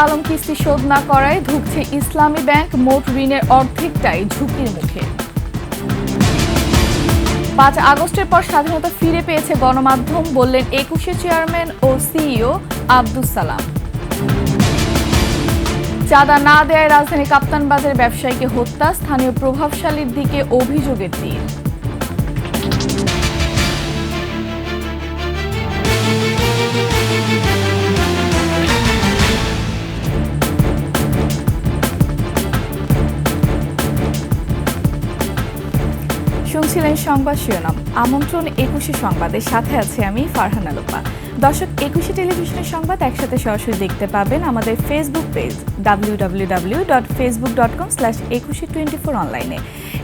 আলম কিস্তি শোধ না করায় ধুঁকছে ইসলামী ব্যাংক, মোট ঋণের অর্ধেকটাই ঝুঁকির মুখে। 5 আগস্টের পর স্বাধীনতা ফিরে পেয়েছে গণমাধ্যম, বললেন 21-এ চেয়ারম্যান ও সিইও আব্দুস সালাম। চাঁদা না দেয়ায় রাজধানী কাপ্তান বাজারে ব্যবসায়ীকে হত্যা, স্থানীয় প্রভাবশালীর দিকে অভিযোগের তীর। শুনছিলেন সংবাদ শিরোনাম। আমন্ত্রণ 21-এ সংবাদের সাথে আছে আমি ফারহানা লোপা। দর্শক, 21-এ টেলিভিশনের সংবাদ একসাথে সরাসরি দেখতে পাবেন আমাদের ফেসবুক পেজ www.facebook.com/2124 অনলাইনে।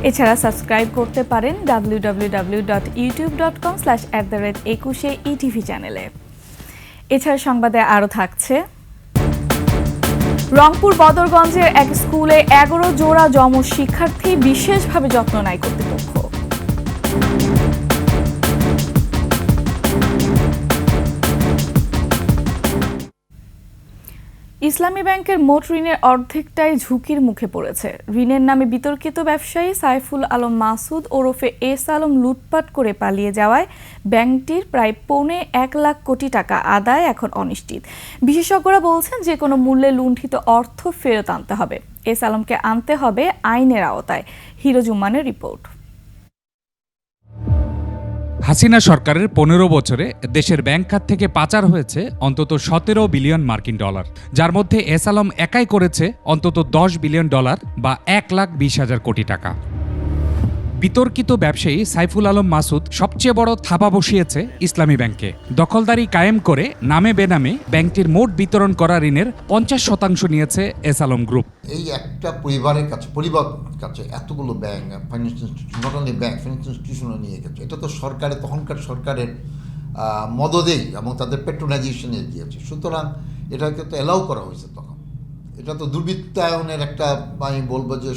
এছাড়া সাবস্ক্রাইব করতে পারেন www.youtube.com/@21eTV চ্যানেলে। এছাড়া সংবাদে আরও থাকছে, রংপুর বদরগঞ্জের এক স্কুলে 11 জোড়া যমজ শিক্ষার্থী, বিশেষভাবে যত্ন নেয় কর্তৃপক্ষ। ইসলামী ব্যাংকের মোট ঋণের অর্ধেকটাই ঝুঁকির মুখে পড়েছে। ঋণের নামে বিতর্কিত ব্যবসায়ী সাইফুল আলম মাসুদ ওরফে এস আলম লুটপাট করে পালিয়ে যাওয়ায় ব্যাংকটির প্রায় 1.25 লাখ কোটি টাকা আদায় এখন অনিশ্চিত। বিশেষজ্ঞরা বলছেন যে কোনো মূল্যে লুণ্ঠিত অর্থ ফেরত আনতে হবে। এস আলমকে আনতে হবে আইনের আওতায়। হিরোজুম্মানের রিপোর্ট। হাসিনা সরকারের 15 বছরে দেশের ব্যাংক খাত থেকে পাচার হয়েছে অন্তত 17 বিলিয়ন মার্কিন ডলার, যার মধ্যে এস আলম একাই করেছে অন্তত 10 বিলিয়ন ডলার বা 1,20,000 কোটি টাকা। বিতর্কিত ব্যবসায়ী সাইফুল আলম মাসুদ সবচেয়ে বড় থাবা বসিয়েছে ইসলামী ব্যাংকে। দখলদারি কায়েম করে নামে বেনামে ব্যাংকটির মোট বিতরণ করা ঋণের 50% নিয়েছে এস আলম গ্রুপ। এই একটা পরিবার কাছে এতগুলো bank, financial institution, not only bank, financial ইনস্টিটিউশনও নিয়ে গেছে। এটা তো তখনকার সরকারের মদদেই এবং তাদের পেট্রোনাইজেশনে গিয়েছে। সুতরাং এটাকে তো অ্যালাউ করা হয়েছে তখন। এটা তো দুর্বৃত্তায়নের একটা, আমি বলবো যে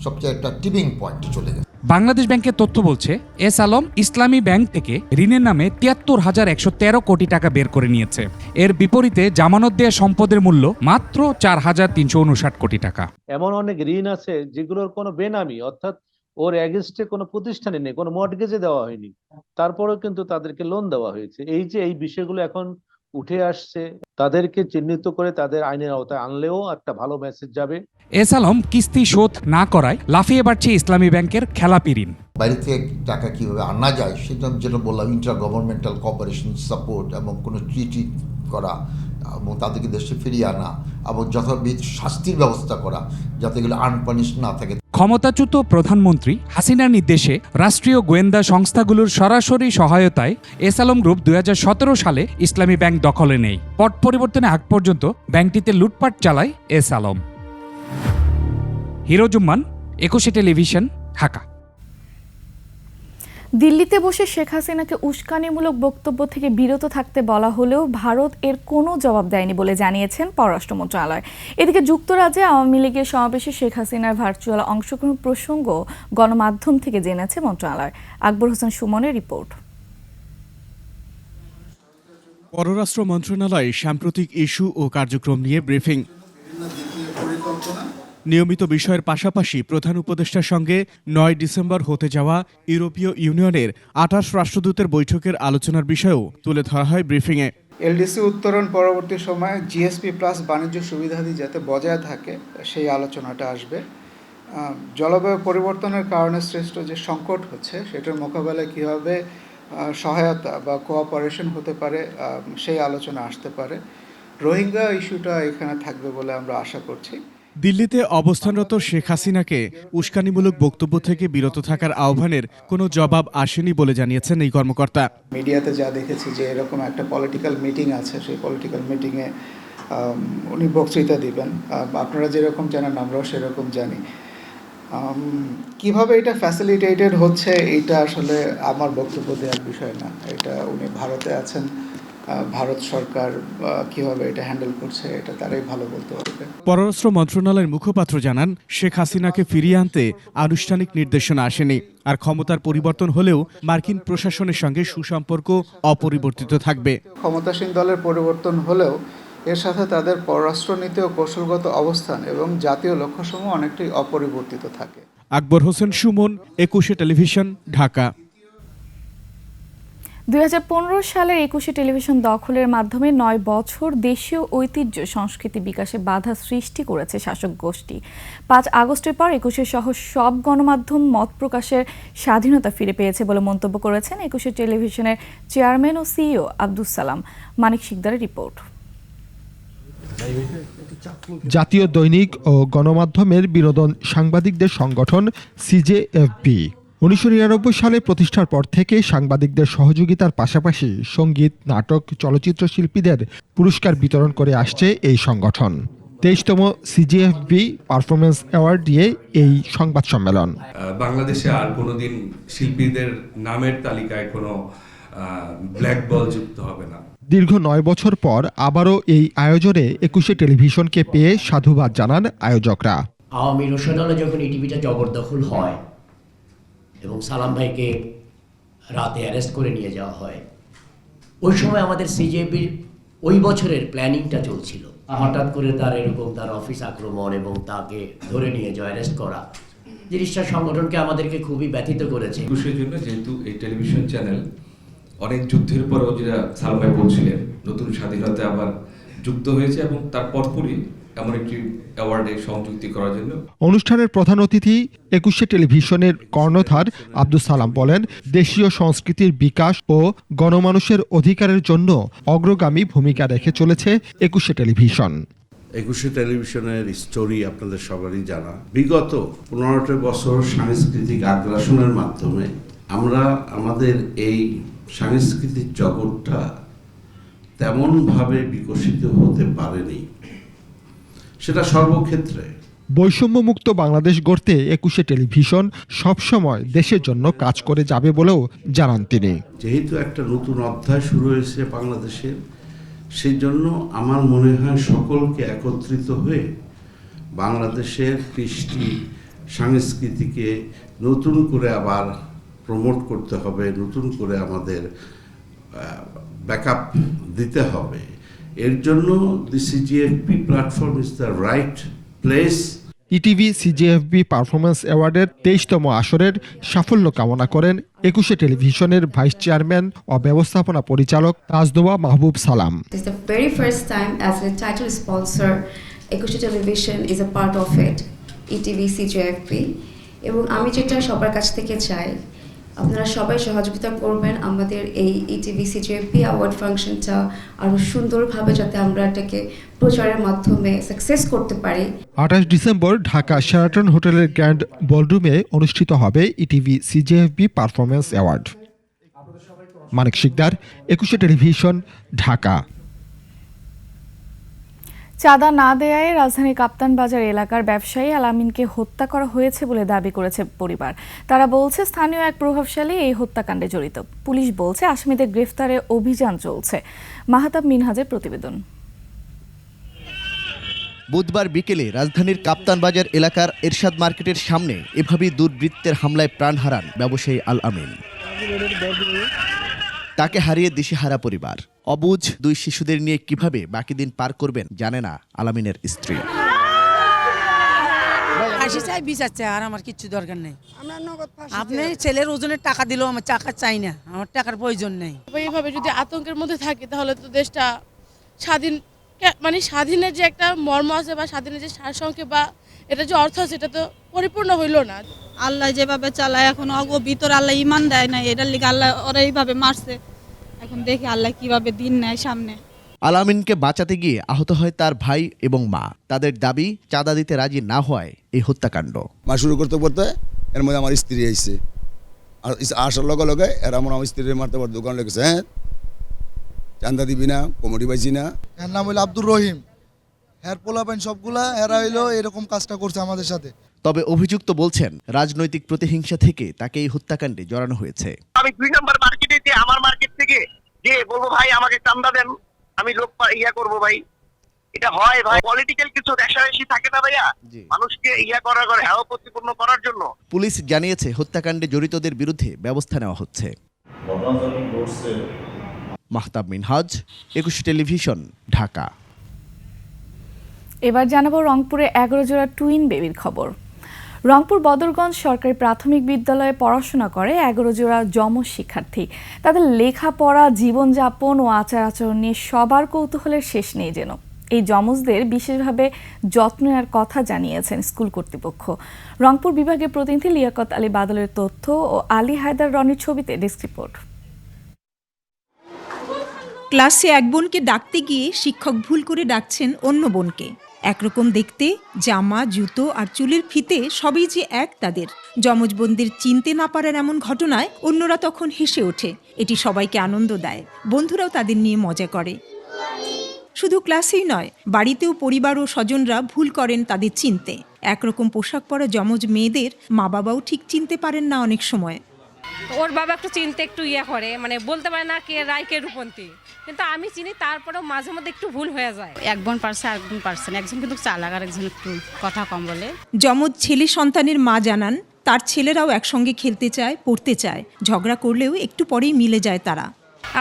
সবচেয়ে একটা টিপিং পয়েন্টে চলে গেছে। বাংলাদেশ ব্যাংকের তথ্য বলছে এস আলম ইসলামী ব্যাংক থেকে ঋণের নামে 73,113 কোটি টাকা বের করে নিয়েছে। এর বিপরীতে জামানত দেয়া সম্পদের মূল্য মাত্র 4,359 কোটি টাকা। এমন অনেক ঋণ আছে যেগুলোর কোনো বেনামি, অর্থাৎ ওর এগেনস্টে কোনো প্রতিষ্ঠানে নেই, কোনো মর্টগেজে দেওয়া হয়নি, তারপরেও কিন্তু তাদেরকে লোন দেওয়া হয়েছে। এই বিষয়গুলো এখন উঠে আসছে, তাদেরকে চিহ্নিত করে তাদের আইনের আওতায় আনলেও একটা ভালো মেসেজ যাবে। এস আলম কিস্তি শোধ না করায় লাফিয়ে বাড়ছে ইসলামী ব্যাংকের খেলাপি ঋণ। বাইরে থেকে টাকা কীভাবে আনা যায় সেটা যেটা বললাম, ইন্টার গভর্নমেন্টাল কোঅপারেশন সাপোর্ট এবং কোনো ট্রিটি করা এবং তাদেরকে দেশে ফিরিয়ে আনা এবং যথাবিধ শাস্তির ব্যবস্থা করা যাতে এগুলো আনপানিশ না থাকে। ক্ষমতাচ্যুত প্রধানমন্ত্রী হাসিনার নির্দেশে রাষ্ট্রীয় গোয়েন্দা সংস্থাগুলোর সরাসরি সহায়তায় এস আলম গ্রুপ 2017 সালে ইসলামী ব্যাংক দখলে নেয়। পট পরিবর্তনের আগ পর্যন্ত ব্যাংকটিতে লুটপাট চালায় এস আলম। হিরোজুম্মান, 21 টেলিভিশন, ঢাকা। দিল্লিতে বসে শেখ হাসিনাকে উস্কানিমূলক বক্তব্য থেকে বিরত থাকতে বলা হলেও ভারত এর কোনো জবাব দেয়নি বলে জানিয়েছেন পররাষ্ট্র মন্ত্রণালয়। এদিকে যুক্তরাজ্যে আওয়ামী লীগের সমাবেশে শেখ হাসিনার ভার্চুয়াল অংশগ্রহণ প্রসঙ্গ গণমাধ্যম থেকে জেনেছে মন্ত্রণালয়। আকবর হোসেন সুমনের রিপোর্ট। পররাষ্ট্র মন্ত্রণালয় সাম্প্রতিক ইস্যু ও কার্যক্রম নিয়ে ব্রিফিং। নিয়মিত বিষয়ের পাশাপাশি প্রধান উপদেষ্টার সঙ্গে 9 ডিসেম্বর হতে যাওয়া ইউরোপীয় ইউনিয়নের 28 রাষ্ট্রদূতের বৈঠকের আলোচনার বিষয়েও তুলে ধরা হয় ব্রিফিংয়ে। এলডিসি উত্তরণ পরবর্তী সময়ে জিএসপি প্লাস বাণিজ্য সুবিধাদি যাতে বজায় থাকে সেই আলোচনাটা আসবে। জলবায়ু পরিবর্তনের কারণে সৃষ্ট যে সংকট হচ্ছে সেটার মোকাবেলায় কীভাবে সহায়তা বা কোঅপারেশন হতে পারে সেই আলোচনা আসতে পারে। রোহিঙ্গা ইস্যুটা এখানে থাকবে বলে আমরা আশা করছি। দিল্লিতে অবস্থানরত শেখ হাসিনাকে উস্কানিমূলক বক্তব্য থেকে বিরত থাকার আহ্বানের কোনো জবাব আসেনি বলে জানিয়েছেন এই কর্মকর্তা। মিডিয়াতে যা দেখেছি যে এরকম একটা পলিটিক্যাল মিটিং আছে, সেই পলিটিক্যাল মিটিংয়ে উনি বক্তৃতা দিবেন। আপনারা যেরকম জানেন আমরাও সেরকম জানি। কিভাবে এটা ফ্যাসিলিটেটেড হচ্ছে এটা আসলে আমার বক্তব্য দেওয়ার বিষয় না। এটা উনি ভারতে আছেন, ভারত সরকার কিভাবে এটা হ্যান্ডেল করছে এটা তারাই ভালো বলতে পারবে। পররাষ্ট্র মন্ত্রণালয়ের মুখপাত্র জানান, শেখ হাসিনাকে ফিরিয়ে আনতে আনুষ্ঠানিক নির্দেশনা আসেনি, আর ক্ষমতার পরিবর্তন হলেও মার্কিন প্রশাসনের সঙ্গে সুসম্পর্ক অপরিবর্তিত থাকবে। ক্ষমতাসীন দলের পরিবর্তন হলেও এর সাথে তাদের পররাষ্ট্রনীতি ও কৌশলগত অবস্থান এবং জাতীয় লক্ষ্যসমূহ অনেকটাই অপরিবর্তিত থাকে। আকবর হোসেন সুমন, 21শে টেলিভিশন, ঢাকা। 2015 সালের 21শে টেলিভিশন দখলের মাধ্যমে 9 বছর দেশীয় ঐতিহ্য সংস্কৃতি বিকাশে বাধা সৃষ্টি করেছে শাসক গোষ্ঠী। 5 আগস্টের পর 21শে সহ সব গণমাধ্যম মত প্রকাশের স্বাধীনতা ফিরে পেয়েছে বলে মন্তব্য করেছেন 21শে টেলিভিশনের চেয়ারম্যান ও সিইও আব্দুস সালাম। মানিক শিকদারের রিপোর্ট। জাতীয় দৈনিক ও গণমাধ্যমের বিনোদন সাংবাদিকদের সংগঠন সিজেএফবি 1999 সালে প্রতিষ্ঠার পর থেকে সাংবাদিকদের সহযোগিতার পাশাপাশি সঙ্গীত, নাটক, চলচ্চিত্র শিল্পীদের পুরস্কার বিতরণ করে আসছে এই সংগঠন। 23তম সিজেএফবি পারফরমেন্স অ্যাওয়ার্ড দিয়ে এই সংবাদ সম্মেলন। বাংলাদেশে আর কোনোদিন শিল্পীদের নামের তালিকায় কোনো ব্ল্যাক বল যুক্ত হবে না। দীর্ঘ 9 বছর পর আবারও এই আয়োজনে 21শে টেলিভিশনকে পেয়ে সাধুবাদ জানান আয়োজকরা। আওয়ামী রোশনালে যখন এই টিভিটা জবরদখল হয় এবং সালাম ভাইকে রাতে অ্যারেস্ট করে নিয়ে যাওয়া হয়, ওই সময় আমাদের সিজেবির ওই বছরের প্ল্যানিংটা চলছিল। হঠাৎ করে তার অফিস আক্রমণ এবং তাকে ধরে নিয়ে যাওয়া, অ্যারেস্ট করা, জিনিসটা সংগঠনকে আমাদেরকে খুবই ব্যথিত করেছে। 21-এর জন্য যেহেতু এই টেলিভিশন চ্যানেল অনেক যুদ্ধের পরেও, যেটা সালাম ভাই বলছিলেন, নতুন স্বাধীনতা আবার যুক্ত হয়েছে এবং তার পরপরই এমন একটি অ্যাওয়ার্ডে সংযুক্তি করার জন্য। অনুষ্ঠানের প্রধান অতিথি 21শে টেলিভিশনের কর্ণধার আব্দুস সালাম বলেন, দেশীয় সংস্কৃতির বিকাশ ও গণমানুষের অধিকারের জন্য অগ্রগামী ভূমিকা রেখে চলেছে 21শে টেলিভিশন। 21শে টেলিভিশনের স্টোরি আপনাদের সবারই জানা। বিগত 15টা বছর সাংস্কৃতিক আগ্রাসনের মাধ্যমে আমরা আমাদের এই সাংস্কৃতিক জগৎটা তেমনভাবে বিকশিত হতে পারেনি, সেটা সর্বক্ষেত্রে। বৈষম্যমুক্ত বাংলাদেশ গড়তে 21শে টেলিভিশন সবসময় দেশের জন্য কাজ করে যাবে বলেও জানান তিনি। যেহেতু একটা নতুন অধ্যায় শুরু হয়েছে বাংলাদেশের, সেই জন্য আমার মনে হয় সকলকে একত্রিত হয়ে বাংলাদেশের কৃষ্টি সংস্কৃতিকে নতুন করে আবার প্রমোট করতে হবে, নতুন করে আমাদের ব্যাকআপ দিতে হবে। এর জন্য the CGFB platform is the right place. ETV CJFB performance অ্যাওয়ার্ডের 23তম আসরের সাফল্য কামনা করেন 21শে টেলিভিশনের ভাইস চেয়ারম্যান ও ব্যবস্থাপনা পরিচালক তাজদোয়া মাহবুব সালাম। It's the very first time as a title sponsor, 21শে television is a part of it, ETV CJFP, এবং আমি যেটা সবার কাছ থেকে চাই, আপনারা সবাই সহযোগিতা করবেন আমাদের এই ETV CJFP অ্যাওয়ার্ড ফাংশনটা আরো সুন্দরভাবে, যাতে আমরা এটাকে প্রচারের মাধ্যমে সাকসেস করতে পারি। 28 ডিসেম্বর ঢাকা শেরাটন হোটেলের গ্র্যান্ড বলরুমে অনুষ্ঠিত হবে ইটিভি সিজেএফবি পারফরমেন্স অ্যাওয়ার্ড। মানিক শিকদার, 21শে টেলিভিশন, ঢাকা। চাঁদা না দেয়ায় রাজধানীর কাপ্তান বাজার এলাকার ব্যবসায়ী আলামিনকে হত্যা করা হয়েছে বলে দাবি করেছে পরিবার। তারা বলছে স্থানীয় এক প্রভাবশালী এই হত্যাকাণ্ডে জড়িত। পুলিশ বলছে আসামিদের গ্রেফতারে অভিযান চলছে। মাহতাব মিনহাজের প্রতিবেদন। বুধবার বিকেলে রাজধানীর কাপ্তান বাজার এলাকার এরশাদ মার্কেটের সামনে এভাবেই দুর্বৃত্তের হামলায় প্রাণ হারান ব্যবসায়ী আল আমিন। তাকে হারিয়ে দিশেহারা পরিবার। অবুঝ 2 শিশুদের নিয়ে কিভাবে বাকি দিন পার করবেন জানে না আলামিনের স্ত্রী। ফাঁসি চাই, বিচার চাই, আর আমার কিচ্ছু দরকার নেই। আপনি ছেলের ওজনের টাকা দিলেও আমার টাকা চাই না, আমার টাকার প্রয়োজন নেই। এইভাবে যদি আতঙ্কের মধ্যে থাকে তাহলে তো দেশটা স্বাধীন, মানে স্বাধীনের যে একটা মর্ম আছে বা স্বাধীনের যে সারসংক্ষেপ বা এটা যে অর্থ আছে, এটা তো পরিপূর্ণ হইল না। আল্লাহ যেভাবে চালায়, এখন ভিতর আল্লাহ ইমান দেয় না, এটার লিগে আল্লাহ ওরা এইভাবে মারছে। এখন দেখি আল্লাহ কিভাবে দিন নেয় সামনে। আলামিনকে বাঁচাতে গিয়ে আহত হয় তার ভাই এবং মা। তাদের দাবি চাঁদা দিতে রাজি না হয় এই হত্যাকাণ্ড। মা শুরু করতে করতে এর মধ্যে আমার স্ত্রী আইছে, আর আসার লগে লগে এরা আমার স্ত্রীর মারতে পারে দোকান লেগেছে। হ্যাঁ, চান্দা দিবি না, কমিটি পাইছি না। এর নাম হইলো আব্দুর রহিম। এর পোলাপাইন সবগুলা এরা হইলো এরকম কাজটা করছে আমাদের সাথে। তবে অভিযুক্ত বলছেন রাজনৈতিক প্রতিহিংসা থেকে তাকে এই হত্যাকাণ্ডে জড়ানো হয়েছে। আমি 2 নম্বর মার্কেটে যে আমার মার্কেট থেকে যে বলবো ভাই আমাকে চান্দা দেন, আমি লোক ইয়া করবো ভাই, এটা হয় ভাই? পলিটিক্যাল কিছু রেশারেশি থাকে না ভাইয়া, মানুষকে ইয়া করার করে হেয় প্রতিপন্ন করার জন্য। পুলিশ জানিয়েছে হত্যাকাণ্ডে জড়িতদের বিরুদ্ধে ব্যবস্থা নেওয়া হচ্ছে। মাহতাব মিনহাজ, 21 টেলিভিশন, ঢাকা। এবার জানাবো রংপুরে 11 জোড়া টুইন বেবির খবর। রংপুর বদরগঞ্জ সরকারি প্রাথমিক বিদ্যালয়ে পড়াশোনা করে 11 জোড়া যমজ শিক্ষার্থী। তাদের লেখাপড়া, জীবনযাপন ও আচার আচরণ নিয়ে সবার কৌতূহলের শেষ নেই যেন। এই যমজদের বিশেষভাবে যত্ন নেওয়ার কথা জানিয়েছেন স্কুল কর্তৃপক্ষ। রংপুর বিভাগের প্রতিনিধি লিয়াকত আলী বাদলের তথ্য ও আলী হায়দার রনির ছবিতে ডেস্ক রিপোর্ট। ক্লাসে এক বোনকে ডাকতে গিয়ে শিক্ষক ভুল করে ডাকছেন অন্য বোনকে। একরকম দেখতে, জামা, জুতো আর চুলের ফিতে সবই যে এক তাদের। যমজ বোনদের চিনতে না পারার এমন ঘটনায় অন্যরা তখন হেসে ওঠে। এটি সবাইকে আনন্দ দেয়, বন্ধুরাও তাদের নিয়ে মজা করে। শুধু ক্লাসেই নয়, বাড়িতেও পরিবার ও স্বজনরা ভুল করেন তাদের চিনতে। একরকম পোশাক পরা যমজ মেয়েদের মা বাবাও ঠিক চিনতে পারেন না অনেক সময়। ওর বাবা একটু চিনতে একটু করে, মানে বলতে পারে না কে রায় কে রূপন্তী, কিন্তু আমি চিনি, তারপরেও মাঝে মধ্যে একটু ভুল হয়ে যায়। এক বোন পারছে, আরেকজন পারছে না, একজন কিন্তু চালাক আর একজন একটু কথা কম বলে। যমজ ছেলে সন্তানের মা জানান, তার ছেলেরাও একসঙ্গে খেলতে চায়, পড়তে চায়। ঝগড়া করলেও একটু পরেই মিলে যায় তারা।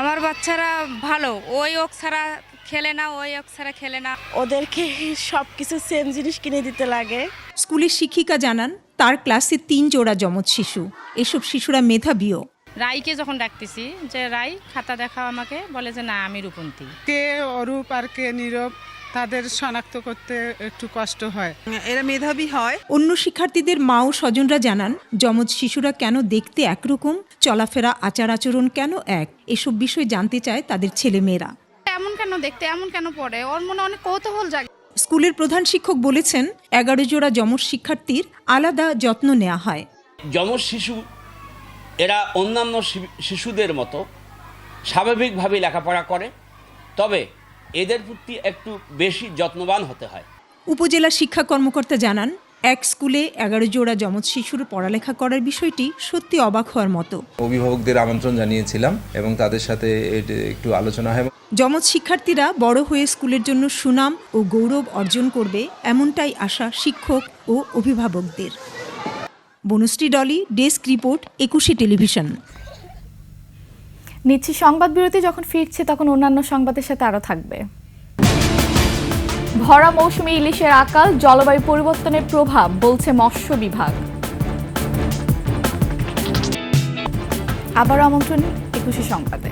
আমার বাচ্চারা ভালো, ওই ওক ছাড়া খেলে না, ওই ওক ছাড়া খেলে না। ওদেরকে সবকিছু সেম জিনিস কিনে দিতে লাগে। স্কুলের শিক্ষিকা জানান, তার ক্লাসে 3 জোড়া যমজ শিশু। এসব শিশুরা মেধাবীও। রাইকে যখন ডাকতেছি যে রাই খাতা দেখাও আমাকে, বলে যে না আমি রূপন্তী। কে অরূপ আর কে নীরব, তাদের শনাক্ত করতে একটু কষ্ট হয়। এরা মেধাবী হয়। অন্য শিক্ষার্থীদের মা ও স্বজনরা জানান, যমজ শিশুরা কেন দেখতে একরকম, চলাফেরা, আচার আচরণ কেন এক, এসব বিষয় জানতে চায় তাদের ছেলেমেয়েরা। এমন কেন দেখতে, এমন কেন পড়ে, ওর মনে অনেক কৌতূহল জাগে। স্কুলের প্রধান শিক্ষক বলেছেন, 11 জোড়া যমজ শিক্ষার্থীর আলাদা যত্ন নেওয়া হয়। যমজ শিশু এরা অন্যান্য শিশুদের মতো স্বাভাবিকভাবে লেখাপড়া করে, তবে এদের প্রতি একটু বেশি যত্নবান হতে হয়। উপজেলা শিক্ষা কর্মকর্তা জানান, এক স্কুলে 11 জোড়া যমজ শিশুর পড়ালেখা করার বিষয়টি সত্যি অবাক হওয়ার মতো। অভিভাবকদের আমন্ত্রণ জানিয়েছিলাম এবং তাদের সাথে একটু আলোচনা হয়। যমজ শিক্ষার্থীরা বড় হয়ে স্কুলের জন্য সুনাম ও গৌরব অর্জন করবে, এমনটাই আশা শিক্ষক ও অভিভাবকদের। Banushree Dolly, desk report, 21 television. নিচ্ছি সংবাদ বিরতি, যখন ফিরছে তখন অন্যান্য সংবাদের সাথে আরও থাকবে। ভরা মৌসুমে ইলিশের আকাল, জলবায়ু পরিবর্তনের প্রভাব বলছে মৎস্য বিভাগ। আবার আমন্ত্রণ 21 সংবাদে।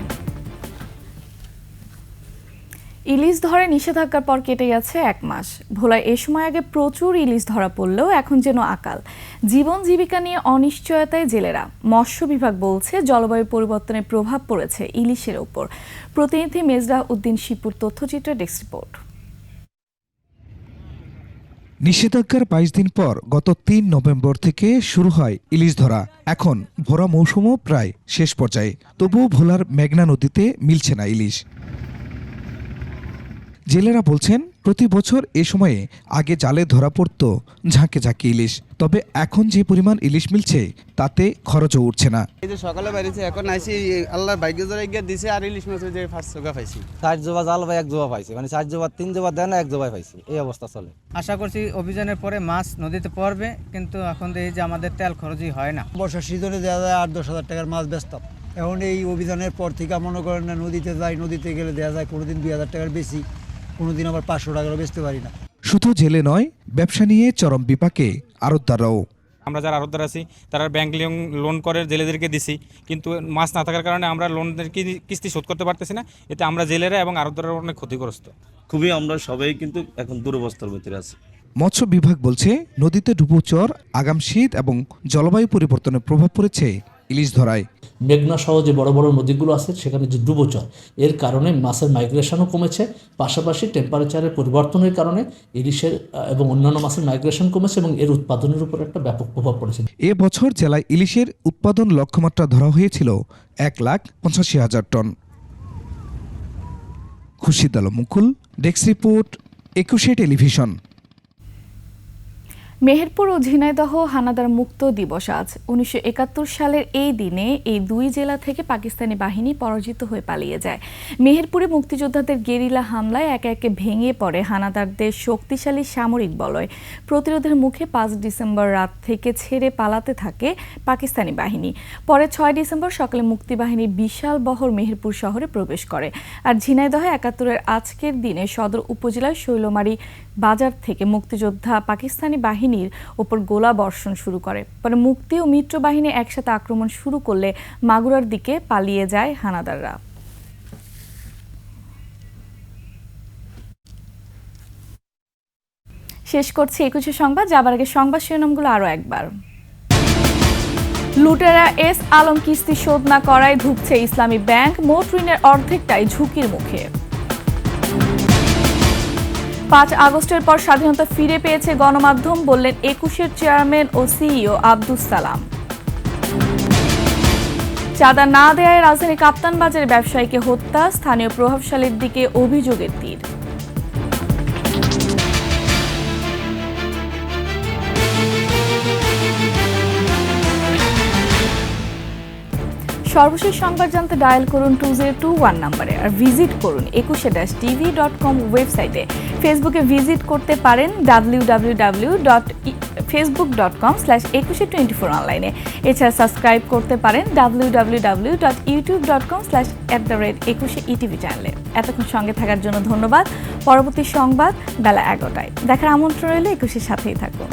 ইলিশ ধরে নিষেধাজ্ঞার পর কেটে গেছে 1 মাস। ভোলায় এ সময় আগে প্রচুর ইলিশ ধরা পড়লেও এখন যেন আকাল। জীবন জীবিকা নিয়ে অনিশ্চয়তায় জেলেরা। মৎস্য বিভাগ বলছে জলবায়ু পরিবর্তনের প্রভাব পড়েছে ইলিশের উপর। প্রতিনিধি মেজরা উদ্দিন শিপুর তথ্যচিত্রে ডেস্ক রিপোর্ট। নিষেধাজ্ঞার 22 দিন পর গত 3 নভেম্বর থেকে শুরু হয় ইলিশ ধরা। এখন ভরা মৌসুমও প্রায় শেষ পর্যায়ে, তবুও ভোলার মেঘনা নদীতে মিলছে না ইলিশ। জেলেরা বলছেন, প্রতি বছর এ সময়ে আগে জালে ধরা পড়ত ঝাঁকে ঝাঁকে ইলিশ, তবে এখন যে পরিমাণ ইলিশ মিলছে তাতে খরচও উঠছে না। এই যে সকালে বাইরেছে, এখন আইসি আল্লাহর ভাগ্যে জোরে গিয়ে দিছে, আর ইলিশ মাছ যে 5 জোগা পাইছি। 4 জোবা জাল ভাই 1 জোবা পাইছি, মানে 4 জোবা 3 জোবা দেন 1 জোবা পাইছি, এই অবস্থা চলে। আশা করছি অভিযানের পরে মাছ নদীতে পড়বে, কিন্তু এখন এই যে আমাদের তেল খরচই হয় না। বর্ষার সিজনে দেওয়া যায় 8-10 হাজার টাকার মাছ বেচতাম, এখন এই অভিযানের পর থেকে মনে করেন না নদীতে যাই, নদীতে গেলে দেওয়া যায় কোনোদিন 2000 টাকার বেশি, কোনোদিন আবার 500 টাকারও বেচতে পারি না। শুধু জেলে নয়, ব্যবসা নিয়ে চরম বিপাকে আড়তদাররাও। আমরা যারা আড়তদার আছি তারা ব্যাংক লোন করে জেলেদেরকে দিছি, কিন্তু মাছ না থাকার কারণে আমরা লোনের কিস্তি শোধ করতে পারতেছি না। এতে আমরা জেলেরা এবং আড়তদাররা অনেক ক্ষতিগ্রস্ত। খুবই আমরা সবাই কিন্তু এখন দুরবস্থার ভিতরে আছি। মৎস্য বিভাগ বলছে, নদীতে ডুবোচর, আগাম শীত এবং জলবায়ু পরিবর্তনের প্রভাব পড়েছে ইলিশ ধরায়। মেঘনা সহ যে বড় বড় নদীগুলো আছে সেখানে যে ডুবোচর, এর কারণে মাছের মাইগ্রেশনও কমেছে, পাশাপাশি টেম্পারেচারের পরিবর্তনের কারণে ইলিশের এবং অন্যান্য মাছের মাইগ্রেশন কমেছে এবং এর উৎপাদনের উপর একটা ব্যাপক প্রভাব পড়েছে। এ বছর জেলায় ইলিশের উৎপাদন লক্ষ্যমাত্রা ধরা হয়েছিল 1,85,000 টন। খুরশিদ আলম মুকুল, ডেস্ক রিপোর্ট, 21 টেলিভিশন। মেহেরপুর ও ঝিনাইদহ হানাদার মুক্ত দিবস আজ। 1971 সালের এই দিনে এই দুই জেলা থেকে পাকিস্তানি বাহিনী পরাজিত হয়ে পালিয়ে যায়। মেহেরপুরে মুক্তিযোদ্ধাদের গেরিলা হামলায় একে একে ভেঙে পড়ে হানাদারদের শক্তিশালী সামরিক বলয়। প্রতিরোধের মুখে 5 ডিসেম্বর রাত থেকে ছেড়ে পালাতে থাকে পাকিস্তানি বাহিনী। পরে 6 ডিসেম্বর সকালে মুক্তিবাহিনীর বিশাল বহর মেহেরপুর শহরে প্রবেশ করে। আর ঝিনাইদহে 71-এর আজকের দিনে সদর উপজেলার শৈলমারী বাজার থেকে মুক্তিযোদ্ধা পাকিস্তানি বাহিনীর ওপর গোলা বর্ষণ শুরু করে। পরে মুক্তি ও মিত্র বাহিনী একসাথে আক্রমণ শুরু করলে মাগুরার দিকে পালিয়ে যায় হানাদাররা। শেষ করছি 21 সংবাদ। যাবার আগে সংবাদ শিরোনামগুলো আরো একবার। লুটেরা এস আলম কিস্তি শোধ না করায় ধুঁকছে ইসলামী ব্যাংক, মোট ঋণের অর্ধেকটাই ঝুঁকির মুখে। 5 আগস্টের পর স্বাধীনতা ফিরে পেয়েছে গণমাধ্যম, বললেন 21-এর চেয়ারম্যান ও সিইও আব্দুস সালাম। চাঁদা না দেয়ায় রাজধানী কাপ্তান বাজারে ব্যবসায়ীকে হত্যা, স্থানীয় প্রভাবশালীর দিকে অভিযোগের তীর। সর্বশেষ সংবাদ জানতে ডায়াল করুন 2021 নম্বরে, আর ভিজিট করুন 21-tv.com ওয়েবসাইটে। ফেসবুকে ভিজিট করতে পারেন www.facebook.com/2124 অনলাইনে। এছাড়া সাবস্ক্রাইব করতে পারেন www.youtube.com/@21etv চ্যানেলে। এতক্ষণ সঙ্গে থাকার জন্য ধন্যবাদ। পরবর্তী সংবাদ বেলা 11টায় দেখার আমন্ত্রণ রইল। 21-এর সাথেই থাকুন।